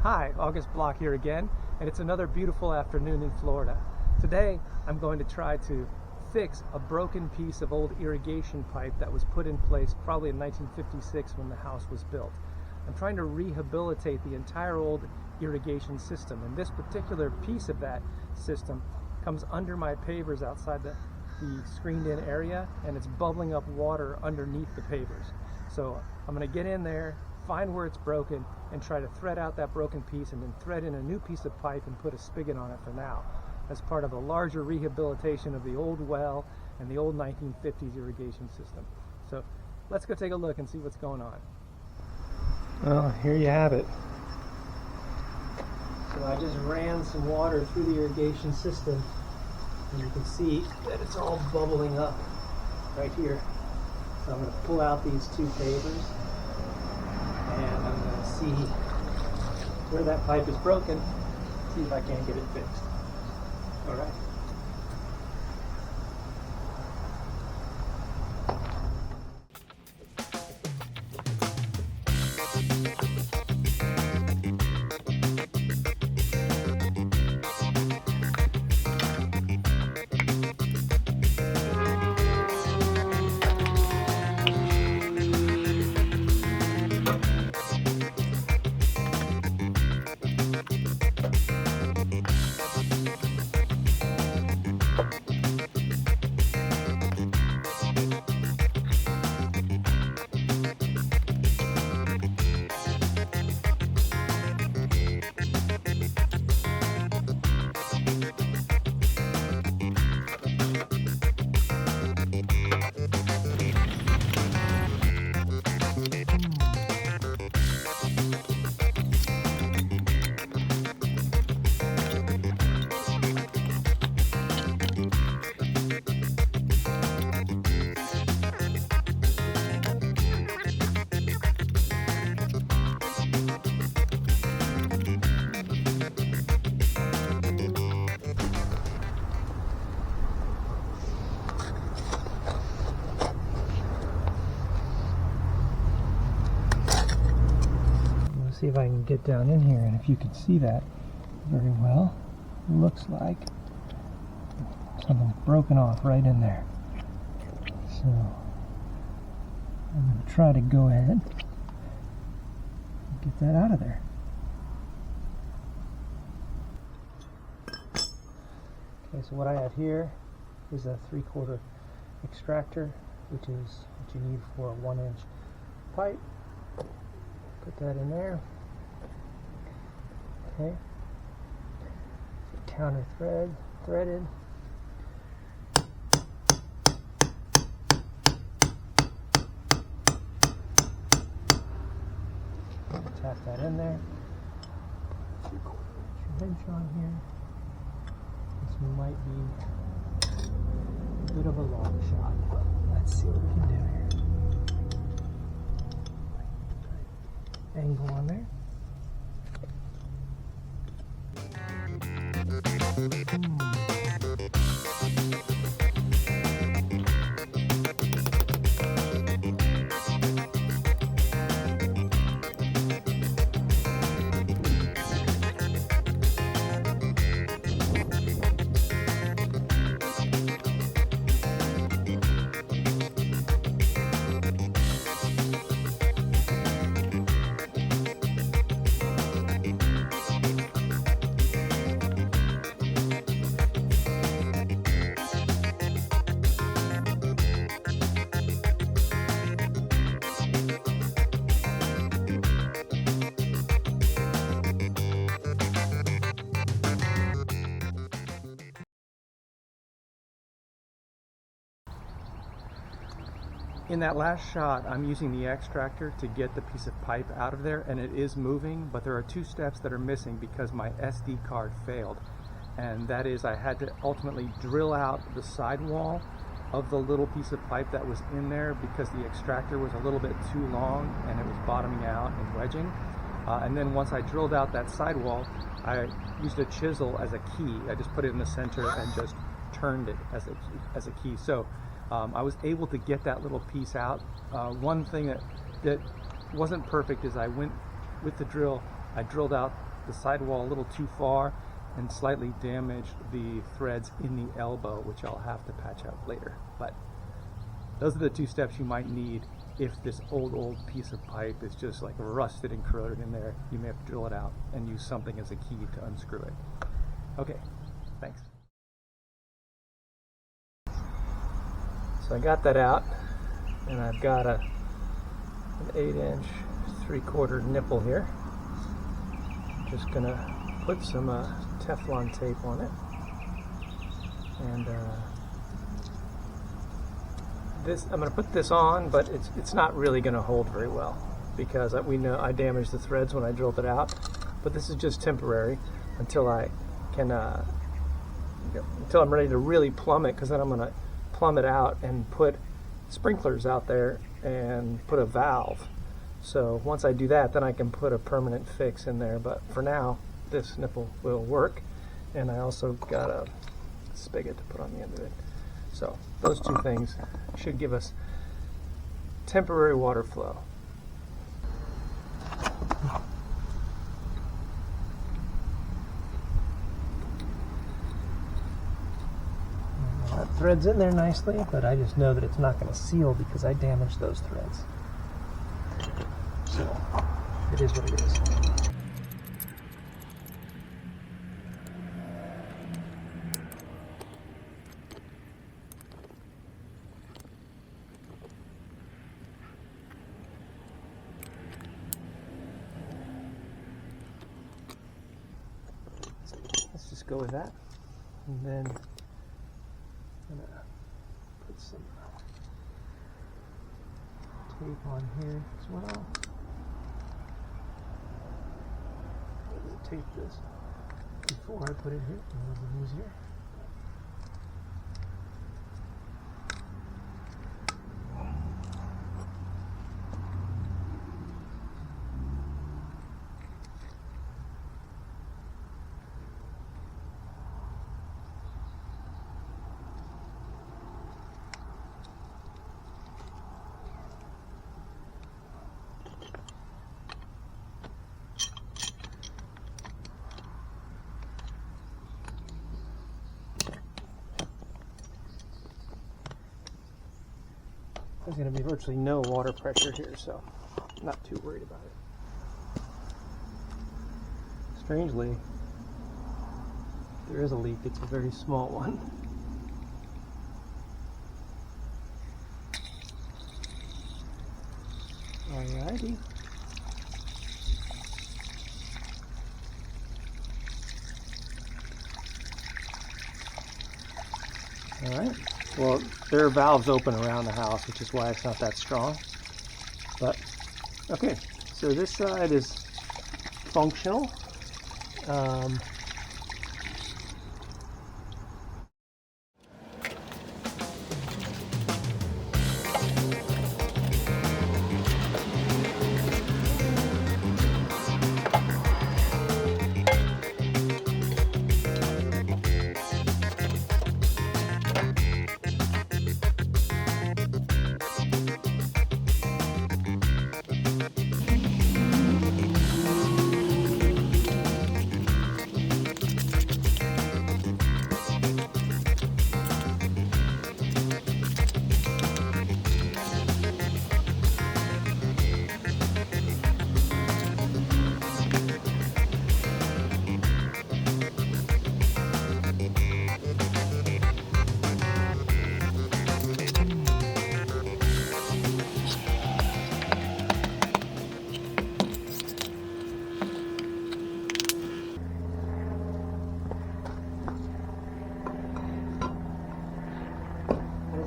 Hi, August Block here again, and it's another beautiful afternoon in Florida. Today I'm going to try to fix a broken piece of old irrigation pipe that was put in place probably in 1956 when the house was built. I'm trying to rehabilitate the entire old irrigation system, and this particular piece of that system comes under my pavers outside the screened in area, and it's bubbling up water underneath the pavers. So I'm going to get in there, find where it's broken, and try to thread out that broken piece and then thread in a new piece of pipe and put a spigot on it for now, as part of a larger rehabilitation of the old well and the old 1950s irrigation system. So let's go take a look and see what's going on. Well, here you have it. So I just ran some water through the irrigation system, and you can see that it's all bubbling up right here. So I'm going to pull out these two pavers, and I'm going to see where that pipe is broken, see if I can't get it fixed. All right. See if I can get down in here, and if you can see that very well, it looks like something's broken off right in there. So I'm going to try to go ahead and get that out of there. Okay, so what I have here is a 3/4 extractor, which is what you need for a 1-inch pipe. Put that in there. Okay. Counter threaded. Tap that in there. 3/4 inch on here. This might be a bit of a long shot, but let's see what we can do here. Angle on there. In that last shot, I'm using the extractor to get the piece of pipe out of there, and it is moving, but there are two steps that are missing because my SD card failed. And that is, I had to ultimately drill out the sidewall of the little piece of pipe that was in there because the extractor was a little bit too long and it was bottoming out and wedging. And then once I drilled out that sidewall, I used a chisel as a key. I just put it in the center and just turned it as a key. So I was able to get that little piece out. One thing that wasn't perfect is I went with the drill, I drilled out the sidewall a little too far and slightly damaged the threads in the elbow, which I'll have to patch up later. But those are the 2 steps you might need if this old piece of pipe is just like rusted and corroded in there. You may have to drill it out and use something as a key to unscrew it. Okay, thanks. So I got that out, and I've got an 8-inch 3/4 nipple here. Just gonna put some Teflon tape on it, and I'm gonna put this on, but it's not really gonna hold very well because we know I damaged the threads when I drilled it out. But this is just temporary until I can until I'm ready to really plumb it, because then I'm gonna plumb it out and put sprinklers out there and put a valve. So once I do that, then I can put a permanent fix in there. But for now, this nipple will work. And I also got a spigot to put on the end of it. So those 2 things should give us temporary water flow. That thread's in there nicely, but I just know that it's not going to seal because I damaged those threads. So it is what it is. Let's just go with that, and then I'm gonna put some tape on here as well. Tape this before I put it here, a little bit easier. There's going to be virtually no water pressure here, so I'm not too worried about it. Strangely, there is a leak. It's a very small one. Alrighty. Alright. Well, there are valves open around the house, which is why it's not that strong. But, okay, so this side is functional.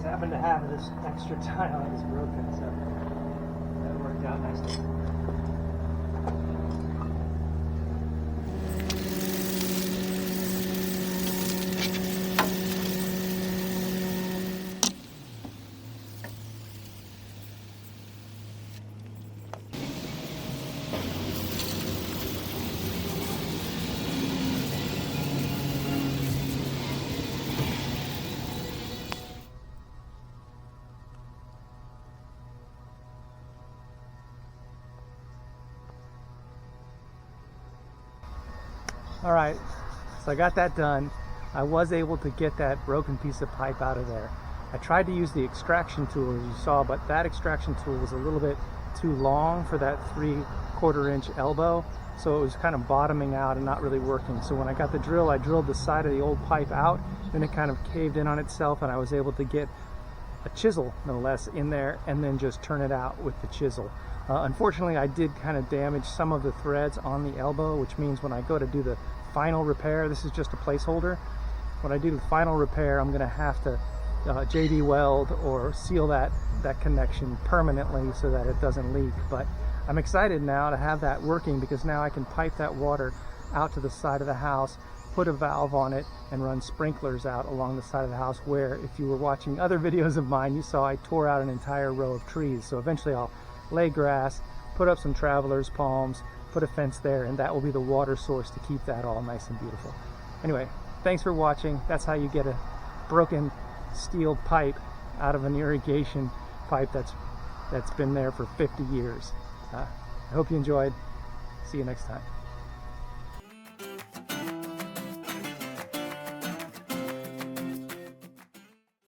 Happened to have this extra tile that was broken, so that worked out nicely. All right, so I got that done. I was able to get that broken piece of pipe out of there. I tried to use the extraction tool, as you saw, but that extraction tool was a little bit too long for that 3/4 inch elbow, so it was kind of bottoming out and not really working. So when I got the drill, I drilled the side of the old pipe out, and it kind of caved in on itself, and I was able to get a chisel, no less, in there and then just turn it out with the chisel. Unfortunately, I did kind of damage some of the threads on the elbow, which means when I go to do the final repair, this is just a placeholder. When I do the final repair, I'm going to have to JD weld or seal that connection permanently so that it doesn't leak. But I'm excited now to have that working, because now I can pipe that water out to the side of the house, put a valve on it, and run sprinklers out along the side of the house, where, if you were watching other videos of mine, you saw I tore out an entire row of trees. So eventually I'll lay grass, put up some traveler's palms, put a fence there, and that will be the water source to keep that all nice and beautiful. Anyway, thanks for watching. That's how you get a broken steel pipe out of an irrigation pipe that's been there for 50 years. I hope you enjoyed. See you next time.